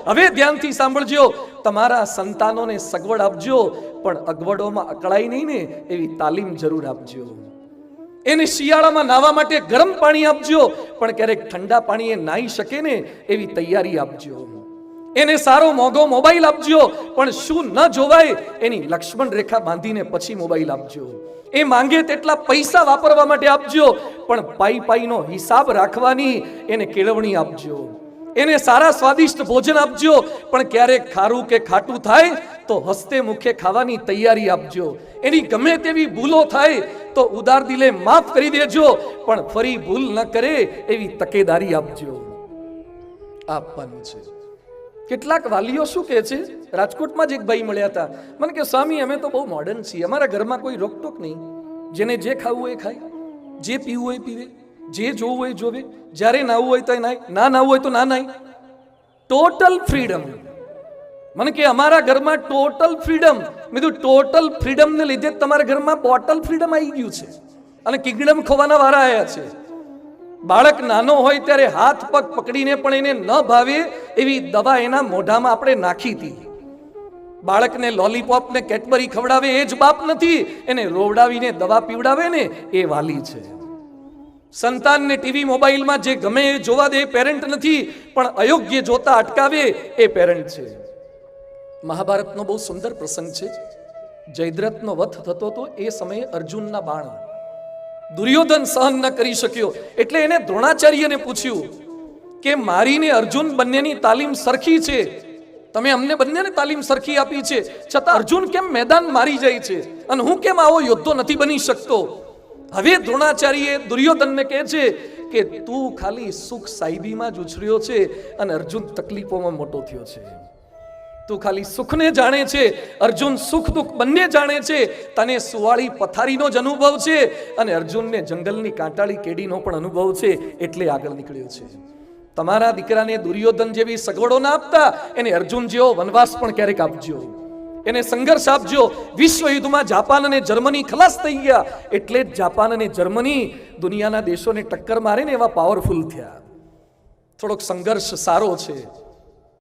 હવે ધ્યાનથી સાંભળજો, તમારા સંતાનોને સગવડ આપજો, પણ અગવડોમાં અકળાય નહીં ને એવી તાલીમ જરૂર આપજો. એને શિયાળામાં નાહવા માટે ગરમ પાણી આપજો, પણ ક્યારેક ઠંડા પાણીએ નાહી શકે ને એવી તૈયારી આપજો. એને સારો મોંઘો મોબાઈલ આપજો, પણ શું ન જોવાય એની લક્ષ્મણ રેખા બાંધીને પછી મોબાઈલ આપજો. એ માંગે તેટલા પૈસા વાપરવા માટે આપજો, પણ પાઈનો હિસાબ રાખવાની એને કેળવણી આપજો. એને સારા સ્વાદિષ્ટ ભોજન આપજો, પણ ક્યારેક ખારું કે ખાટું થાય તો હસ્તે મુખે ખાવાની તૈયારી આપજો. એની ગમે તેવી ભૂલો થાય તો ઉદાર દિલે માફ કરી દેજો, પણ ફરી ભૂલ ન કરે એવી તકેદારી આપજો. આપવાનું છે. કેટલાક વાલીઓ શું કહે છે, રાજકોટમાં જ એક ભાઈ મળ્યા હતા, મને કે સ્વામી અમે તો બહુ મોડર્ન છીએ, અમારા ઘરમાં કોઈ રોકટોક નહીં, જેને જે ખાવું હોય ખાય, જે પીવું હોય પીવે, જે જોવું હોય જોવે, જ્યારે નાવું હોય તો નાય, ના નાવું હોય તો ના નાય. Total freedom. મને કે અમારા ઘરમાં ટોટલ ફ્રીડમ. મેં કીધું ટોટલ ફ્રીડમ ને લીધે તમારા ઘરમાં બોટલ ફ્રીડમ આવી ગયું છે અને કિંગડમ ખોવાના વારા આવ્યા છે. બાળક નાનો હોય ત્યારે હાથ પગ પકડીને પણ એને ન ભાવે એવી દવા એના મોઢામાં આપણે નાખી હતી. બાળકને લોલીપોપ ને કેડબરી ખવડાવે એ જ બાપ નથી, એને રોવડાવીને દવા પીવડાવે ને એ વાલી છે. સંતાનને ટીવી મોબાઈલમાં જે ગમે એ જોવા દે એ પેરેન્ટ નથી, પણ અયોગ્ય જોતા અટકાવે એ પેરેન્ટ છે. મહાભારતનો બહુ સુંદર પ્રસંગ છે. જયદ્રથનો વધ થતો હતો એ સમયે અર્જુનના બાણ દુર્યોધન સહન ન કરી શક્યો, એટલે એને દ્રોણાચાર્યને પૂછ્યું કે મારીને અર્જુન બંનેની તાલીમ સરખી છે, તમે અમને બંનેને તાલીમ સરખી આપી છે, છતાં અર્જુન કેમ મેદાન મારી જાય છે અને હું કેમ આવો યોદ્ધો નથી બની શકતો? હવે દ્રોણાચાર્ય દુર્યોધનને કહે છે કે તું ખાલી સુખ સાહેબીમાં જ ઉછર્યો છે અને અર્જુન તકલીફોમાં મોટો થયો છે. તું ખાલી સુખને જાણે છે, અર્જુન સુખ દુઃખ બંને જાણે છે. તને સુવાળી પથારીનો જ અનુભવ છે અને અર્જુનને જંગલની કાંટાળી કેડીનો પણ અનુભવ છે, એટલે આગળ નીકળ્યો છે. તમારા દીકરાને દુર્યોધન જેવી સગવડો ના આપતા, એને અર્જુન જેવો વનવાસ પણ ક્યારેક આપજો, એને સંઘર્ષ આપજો. વિશ્વ યુદ્ધમાં જાપાન અને જર્મની ખલાસ થઈ ગયા, એટલે જ જાપાન અને જર્મની દુનિયાના દેશોને ટક્કર મારે ને એવા પાવરફુલ થયા. થોડોક સંઘર્ષ સારો છે.